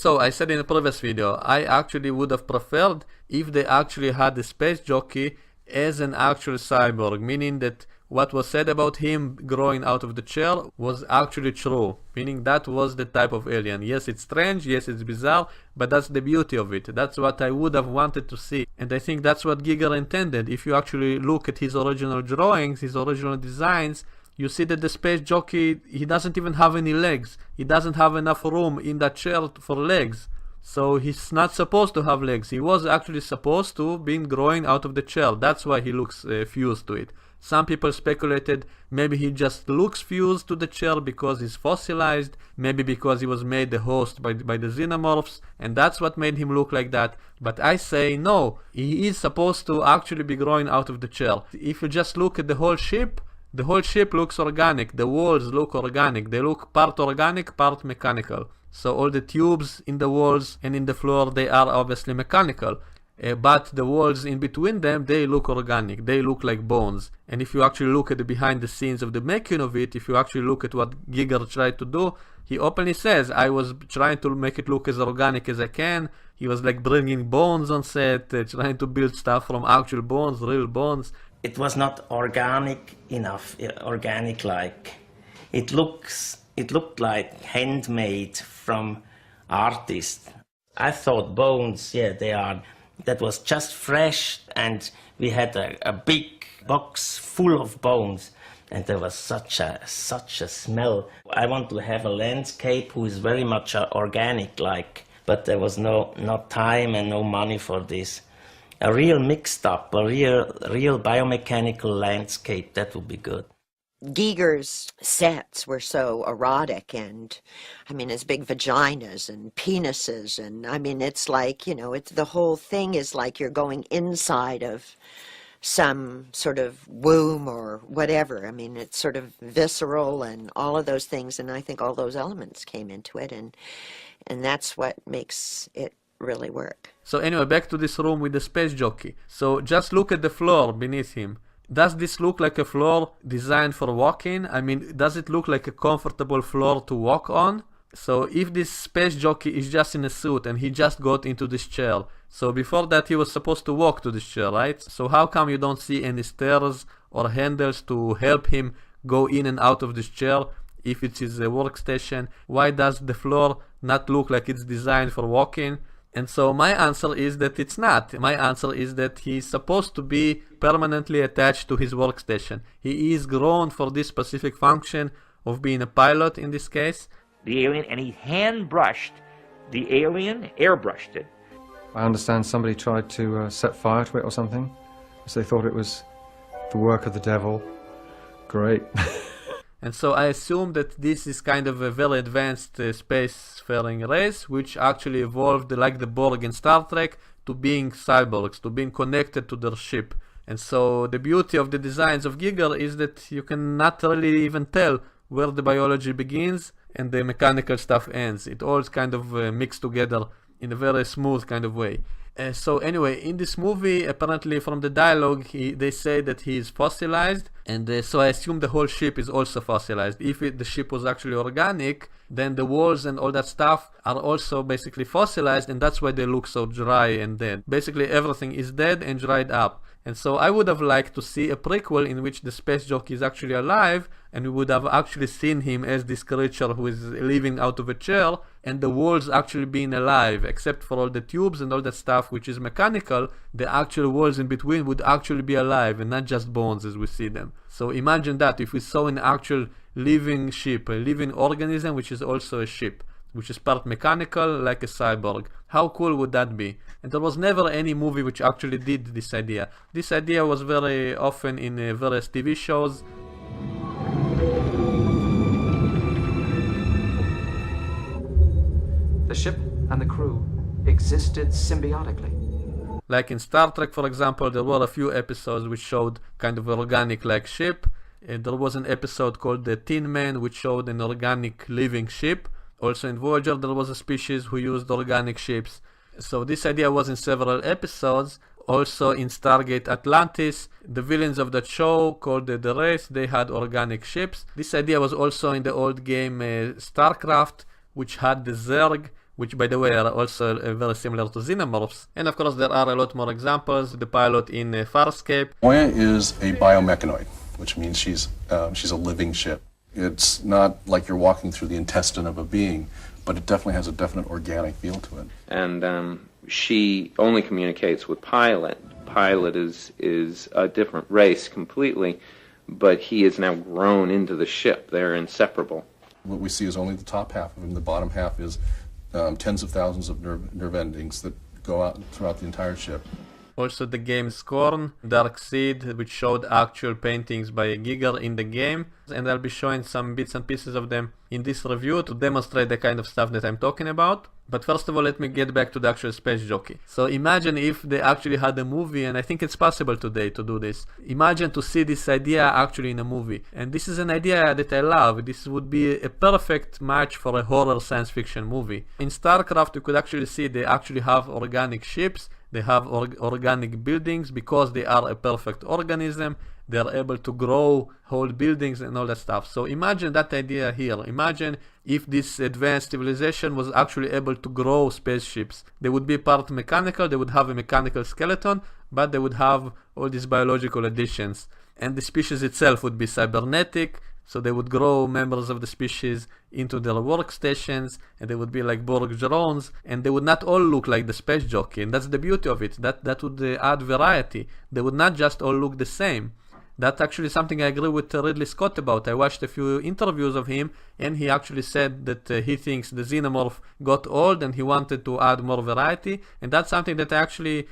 So I said in a previous video, I actually would have preferred if they actually had the space jockey as an actual cyborg, meaning that what was said about him growing out of the chair was actually true, meaning that was the type of alien. Yes, it's strange, yes, it's bizarre, but that's the beauty of it. That's what I would have wanted to see, and I think that's what Giger intended. If you actually look at his original drawings, his original designs, you see that the space jockey, he doesn't even have any legs. He doesn't have enough room in that chair for legs. So he's not supposed to have legs. He was actually supposed to be growing out of the chair. That's why he looks fused to it. Some people speculated maybe he just looks fused to the chair because he's fossilized, maybe because he was made the host by the xenomorphs, and that's what made him look like that. But I say no, he is supposed to actually be growing out of the chair. If you just look at the whole ship looks organic, the walls look organic, they look part organic, part mechanical. So all the tubes in the walls and in the floor, they are obviously mechanical. But the walls in between them, they look organic, they look like bones. And if you actually look at the behind the scenes of the making of it, if you actually look at what Giger tried to do, he openly says, I was trying to make it look as organic as I can. He was like bringing bones on set, trying to build stuff from actual bones, real bones. It was not organic enough, organic-like. It looked like handmade from artists. I thought bones, yeah, that was just fresh, and we had a big box full of bones, and there was such a smell. I want to have a landscape who is very much organic-like, but there was no time and no money for this. A real mixed up, a real biomechanical landscape, that would be good. Giger's sets were so erotic, and I mean, his big vaginas and penises, and I mean, it's like, it's the whole thing is like you're going inside of some sort of womb or whatever. I mean, it's sort of visceral and all of those things, and I think all those elements came into it, and that's what makes it really work. So anyway, back to this room with the space jockey. So just look at the floor beneath him. Does this look like a floor designed for walking? I mean, does it look like a comfortable floor to walk on? So if this space jockey is just in a suit and he just got into this chair, so before that he was supposed to walk to this chair, right? So how come you don't see any stairs or handles to help him go in and out of this chair if it is a workstation? Why does the floor not look like it's designed for walking? And so my answer is that it's not. My answer is that he's supposed to be permanently attached to his workstation. He is grown for this specific function of being a pilot in this case. The alien, and he hand brushed the alien, airbrushed it. I understand somebody tried to set fire to it or something, because they thought it was the work of the devil. Great. And so I assume that this is kind of a very advanced spacefaring race, which actually evolved like the Borg in Star Trek to being cyborgs, to being connected to their ship. And so the beauty of the designs of Giger is that you can not really even tell where the biology begins and the mechanical stuff ends. It all kind of mixed together in a very smooth kind of way. So anyway, in this movie, apparently from the dialogue, they say that he is fossilized, and so I assume the whole ship is also fossilized. If the ship was actually organic, then the walls and all that stuff are also basically fossilized, and that's why they look so dry and dead. Basically everything is dead and dried up. And so I would have liked to see a prequel in which the space jockey is actually alive, and we would have actually seen him as this creature who is living out of a chair, and the walls actually being alive, except for all the tubes and all that stuff which is mechanical. The actual walls in between would actually be alive and not just bones as we see them. So imagine that if we saw an actual living ship, a living organism which is also a ship, which is part mechanical like a cyborg. How cool would that be? And there was never any movie which actually did this idea. This idea was very often in various TV shows. The ship and the crew existed symbiotically. Like in Star Trek, for example, there were a few episodes which showed kind of an organic-like ship. There was an episode called The Tin Man, which showed an organic living ship. Also in Voyager, there was a species who used organic ships. So this idea was in several episodes. Also in Stargate Atlantis, the villains of that show called the Race, they had organic ships. This idea was also in the old game StarCraft, which had the Zerg, which by the way are also very similar to xenomorphs. And of course there are a lot more examples. The pilot in Farscape. Moya is a biomechanoid, which means she's a living ship. It's not like you're walking through the intestine of a being, but it definitely has a definite organic feel to it. And she only communicates with Pilot. Pilot is a different race completely, but he is now grown into the ship. They're inseparable. What we see is only the top half of him. The bottom half is tens of thousands of nerve endings that go out throughout the entire ship. Also the game Scorn, Dark Seed, which showed actual paintings by Giger in the game, and I'll be showing some bits and pieces of them in this review to demonstrate the kind of stuff that I'm talking about. But first of all, let me get back to the actual space jockey. So imagine if they actually had a movie, and I think it's possible today to do this. Imagine to see this idea actually in a movie. And this is an idea that I love. This would be a perfect match for a horror science fiction movie. In StarCraft, you could actually see they actually have organic ships. They have organic buildings because they are a perfect organism. They are able to grow whole buildings and all that stuff. So imagine that idea here. Imagine if this advanced civilization was actually able to grow spaceships. They would be part mechanical, they would have a mechanical skeleton, but they would have all these biological additions. And the species itself would be cybernetic, so they would grow members of the species into their workstations, and they would be like Borg drones, and they would not all look like the space jockey, and that's the beauty of it. That would add variety. They would not just all look the same. That's actually something I agree with Ridley Scott about. I watched a few interviews of him, and he actually said that he thinks the xenomorph got old and he wanted to add more variety, and that's something that I actually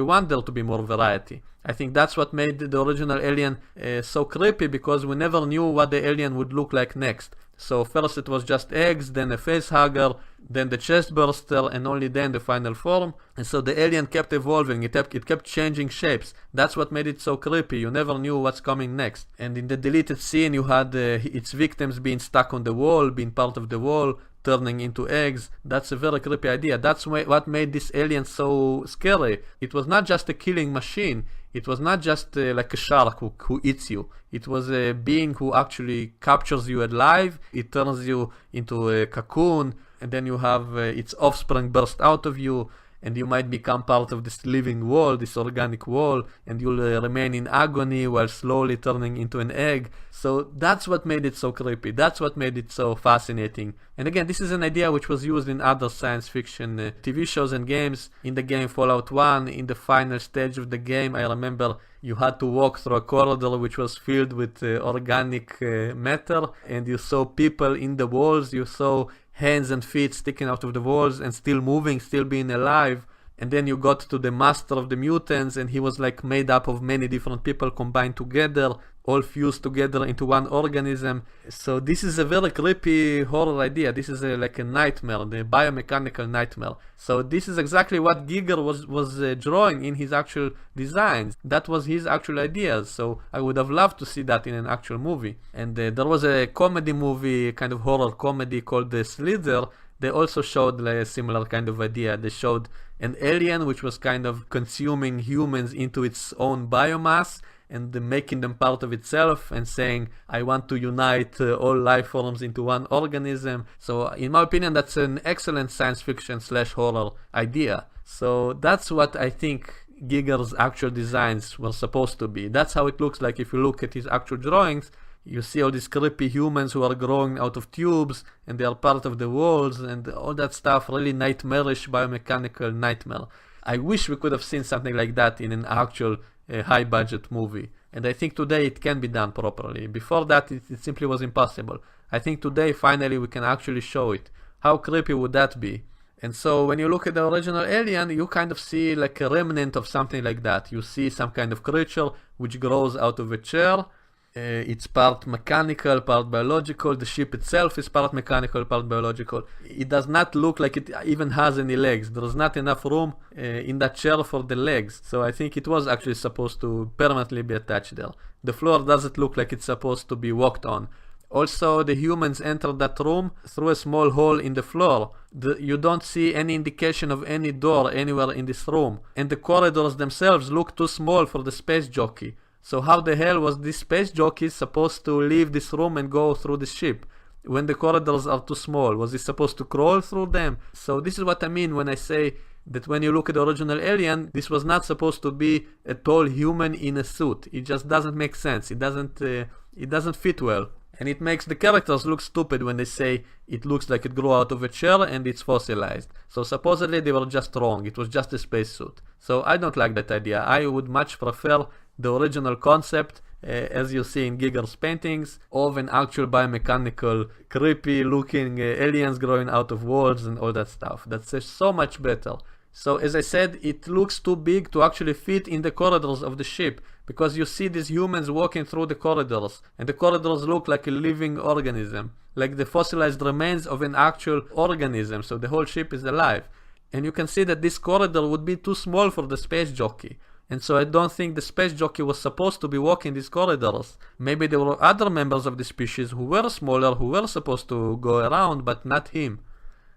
want there to be more variety. I think that's what made the original Alien so creepy, because we never knew what the alien would look like next. So first it was just eggs, then a face hugger, then the chest burster, and only then the final form. And so the alien kept evolving, it kept changing shapes. That's what made it so creepy. You never knew what's coming next. And in the deleted scene you had its victims being stuck on the wall, being part of the wall, turning into eggs. That's a very creepy idea. That's what made this alien so scary. It was not just a killing machine. It was not just like a shark who eats you. It was a being who actually captures you alive. It turns you into a cocoon, and then you have its offspring burst out of you, and you might become part of this living wall, this organic wall, and you'll remain in agony while slowly turning into an egg. So that's what made it so creepy. That's what made it so fascinating. And again, this is an idea which was used in other science fiction TV shows and games. In the game Fallout 1, in the final stage of the game, I remember you had to walk through a corridor which was filled with organic matter, and you saw people in the walls, you saw hands and feet sticking out of the walls and still moving, still being alive. And then you got to the master of the mutants, and he was like made up of many different people combined together, all fused together into one organism. So this is a very creepy horror idea. This is like a nightmare, the biomechanical nightmare. So this is exactly what Giger was drawing in his actual designs. That was his actual ideas. So I would have loved to see that in an actual movie. And there was a comedy movie, kind of horror comedy called The Slither. They also showed like a similar kind of idea. They showed an alien which was kind of consuming humans into its own biomass and making them part of itself and saying, I want to unite all life forms into one organism. So in my opinion, that's an excellent science fiction / horror idea. So that's what I think Giger's actual designs were supposed to be. That's how it looks like if you look at his actual drawings. You see all these creepy humans who are growing out of tubes, and they are part of the walls, and all that stuff, really nightmarish biomechanical nightmare. I wish we could have seen something like that in an actual high-budget movie. And I think today it can be done properly. Before that, it simply was impossible. I think today, finally, we can actually show it. How creepy would that be? And so when you look at the original Alien, you kind of see like a remnant of something like that. You see some kind of creature which grows out of a chair. It's part mechanical, part biological. The ship itself is part mechanical, part biological. It does not look like it even has any legs. There is not enough room in that chair for the legs. So I think it was actually supposed to permanently be attached there. The floor doesn't look like it's supposed to be walked on. Also, the humans entered that room through a small hole in the floor. You don't see any indication of any door anywhere in this room. And the corridors themselves look too small for the space jockey. So how the hell was this space jockey supposed to leave this room and go through the ship? when the corridors are too small? Was he supposed to crawl through them? So this is what I mean when I say that when you look at the original Alien, this was not supposed to be a tall human in a suit. It just doesn't make sense. It doesn't fit well. And it makes the characters look stupid when they say it looks like it grew out of a chair and it's fossilized. So supposedly they were just wrong. It was just a spacesuit. So I don't like that idea. I would much prefer the original concept, as you see in Giger's paintings, of an actual biomechanical, creepy looking aliens growing out of walls and all that stuff. That's so much better. So as I said, it looks too big to actually fit in the corridors of the ship, because you see these humans walking through the corridors, and the corridors look like a living organism, like the fossilized remains of an actual organism, so the whole ship is alive. And you can see that this corridor would be too small for the space jockey. And so I don't think the space jockey was supposed to be walking these corridors. Maybe there were other members of the species who were smaller, who were supposed to go around, but not him.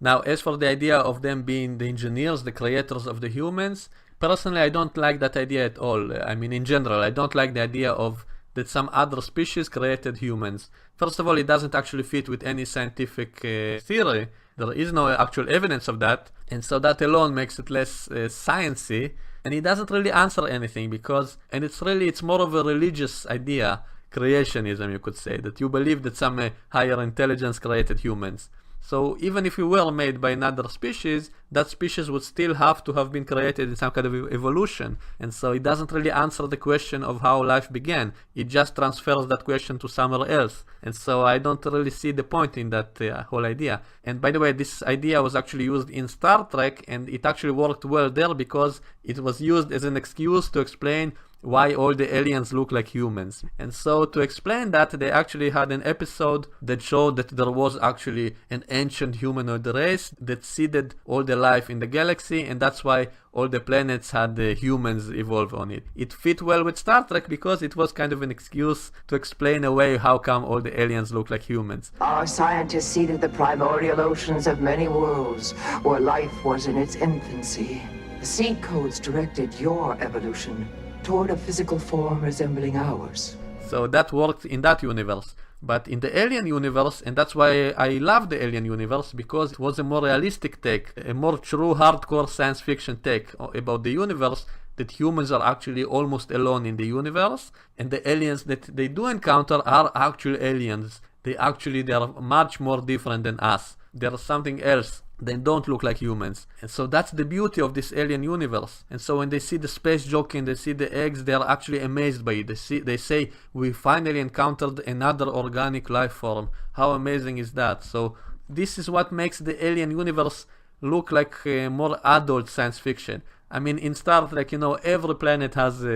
Now, as for the idea of them being the engineers, the creators of the humans, personally, I don't like that idea at all. I mean, in general, I don't like the idea of that some other species created humans. First of all, it doesn't actually fit with any scientific theory. There is no actual evidence of that, and so that alone makes it less sciencey. And it doesn't really answer anything because, and it's more of a religious idea, creationism, you could say, that you believe that some higher intelligence created humans. So even if we were made by another species, that species would still have to have been created in some kind of evolution. And so it doesn't really answer the question of how life began. It just transfers that question to somewhere else. And so I don't really see the point in that whole idea. And by the way, this idea was actually used in Star Trek, and it actually worked well there because it was used as an excuse to explain why all the aliens look like humans. And so to explain that, they actually had an episode that showed that there was actually an ancient humanoid race that seeded all the life in the galaxy, and that's why all the planets had humans evolve on it. It fit well with Star Trek because it was kind of an excuse to explain away how come all the aliens look like humans. Our scientists seeded the primordial oceans of many worlds where life was in its infancy. The seed codes directed your evolution toward a physical form resembling ours. So that worked in that universe. But in the Alien universe, and that's why I love the Alien universe, because it was a more realistic take, a more true hardcore science fiction take about the universe, that humans are actually almost alone in the universe, and the aliens that they do encounter are actual aliens. They are much more different than us. They're something else. They don't look like humans. And so that's the beauty of this alien universe. And so when they see the space jockey and they see the eggs, they are actually amazed by it. They say, we finally encountered another organic life form. How amazing is that? So this is what makes the alien universe look like more adult science fiction. I mean, in Star Trek, every planet has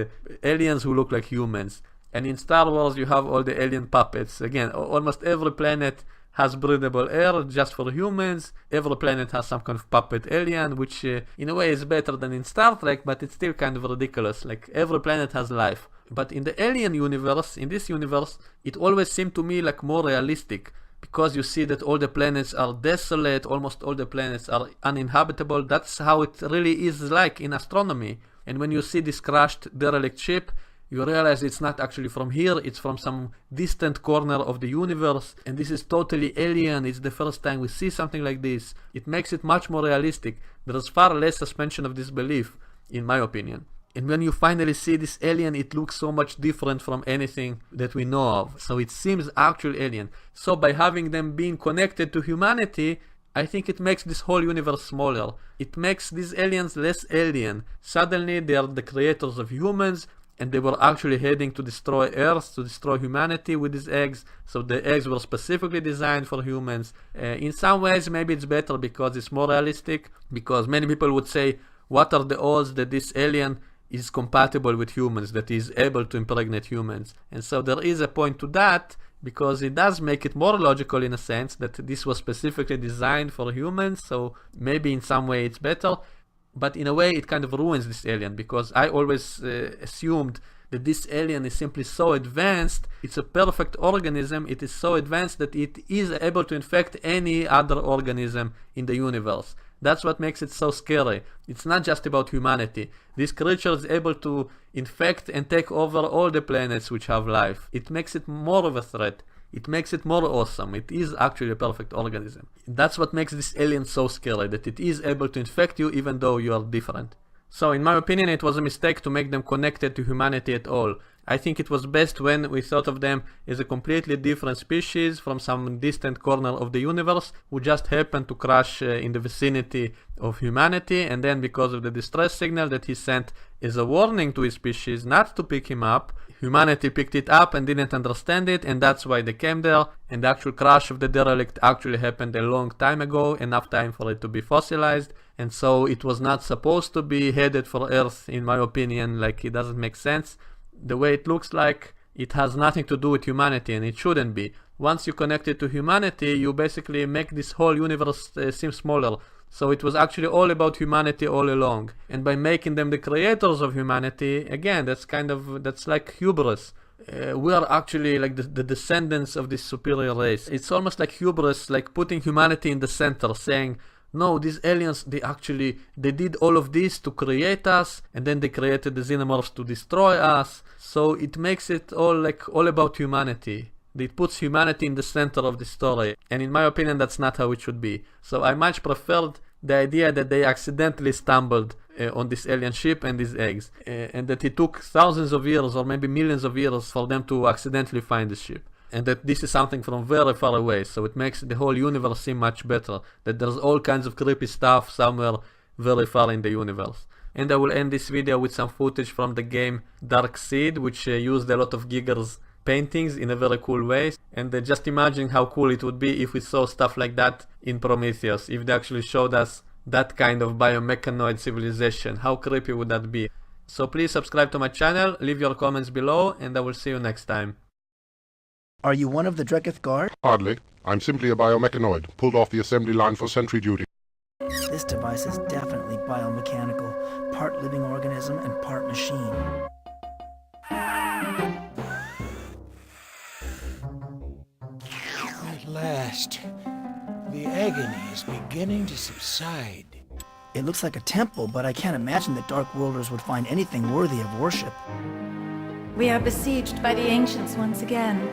aliens who look like humans. And in Star Wars, you have all the alien puppets. Again, almost every planet has breathable air just for humans. Every planet has some kind of puppet alien, which in a way is better than in Star Trek, but it's still kind of ridiculous. Like, every planet has life. But in the alien universe, in this universe, it always seemed to me like more realistic, because you see that all the planets are desolate, almost all the planets are uninhabitable. That's how it really is like in astronomy. And when you see this crashed derelict ship, you realize it's not actually from here, it's from some distant corner of the universe, and this is totally alien. It's the first time we see something like this. It makes it much more realistic. There is far less suspension of disbelief, in my opinion. And when you finally see this alien, it looks so much different from anything that we know of. So it seems actual alien. So by having them being connected to humanity, I think it makes this whole universe smaller. It makes these aliens less alien. Suddenly they are the creators of humans, and they were actually heading to destroy Earth, to destroy humanity with these eggs. So the eggs were specifically designed for humans. In some ways, maybe it's better because it's more realistic, because many people would say, what are the odds that this alien is compatible with humans, that is able to impregnate humans? And so there is a point to that, because it does make it more logical in a sense that this was specifically designed for humans, so maybe in some way it's better. But in a way, it kind of ruins this alien, because I always assumed that this alien is simply so advanced. It's a perfect organism. It is so advanced that it is able to infect any other organism in the universe. That's what makes it so scary. It's not just about humanity. This creature is able to infect and take over all the planets which have life. It makes it more of a threat. it makes it more awesome. It is actually a perfect organism. That's what makes this alien so scary, that it is able to infect you even though you are different. So in my opinion, it was a mistake to make them connected to humanity at all. I think it was best when we thought of them as a completely different species from some distant corner of the universe who just happened to crash in the vicinity of humanity, and then because of the distress signal that he sent as a warning to his species not to pick him up, humanity picked it up and didn't understand it, and that's why they came there. And the actual crash of the derelict actually happened a long time ago, enough time for it to be fossilized, and so it was not supposed to be headed for Earth, in my opinion. Like, it doesn't make sense. The way it looks like, it has nothing to do with humanity, and it shouldn't be. Once you connect it to humanity, you basically make this whole universe seem smaller. So it was actually all about humanity all along. And by making them the creators of humanity, again, that's like hubris. We are actually like the descendants of this superior race. It's almost like hubris, like putting humanity in the center, saying, no, these aliens, they did all of this to create us, and then they created the xenomorphs to destroy us. So it makes it all about humanity. It puts humanity in the center of the story, and in my opinion, that's not how it should be. So I much preferred the idea that they accidentally stumbled on this alien ship and these eggs, and that it took thousands of years or maybe millions of years for them to accidentally find the ship. And that this is something from very far away, so it makes the whole universe seem much better, that there's all kinds of creepy stuff somewhere very far in the universe. And I will end this video with some footage from the game Dark Seed, which used a lot of Giger's paintings in a very cool way. And just imagine how cool it would be if we saw stuff like that in Prometheus, if they actually showed us that kind of biomechanoid civilization. How creepy would that be? So please subscribe to my channel, leave your comments below, and I will see you next time. Are you one of the Dreketh Guard? Hardly. I'm simply a biomechanoid, pulled off the assembly line for sentry duty. This device is definitely biomechanical, part living organism and part machine. At last, the agony is beginning to subside. It looks like a temple, but I can't imagine that Dark Worlders would find anything worthy of worship. We are besieged by the ancients once again.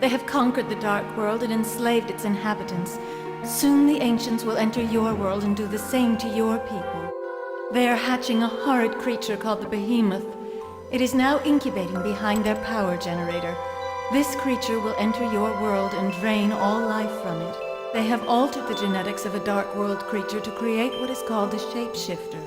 They have conquered the Dark World and enslaved its inhabitants. Soon the ancients will enter your world and do the same to your people. They are hatching a horrid creature called the Behemoth. It is now incubating behind their power generator. This creature will enter your world and drain all life from it. They have altered the genetics of a Dark World creature to create what is called a shapeshifter.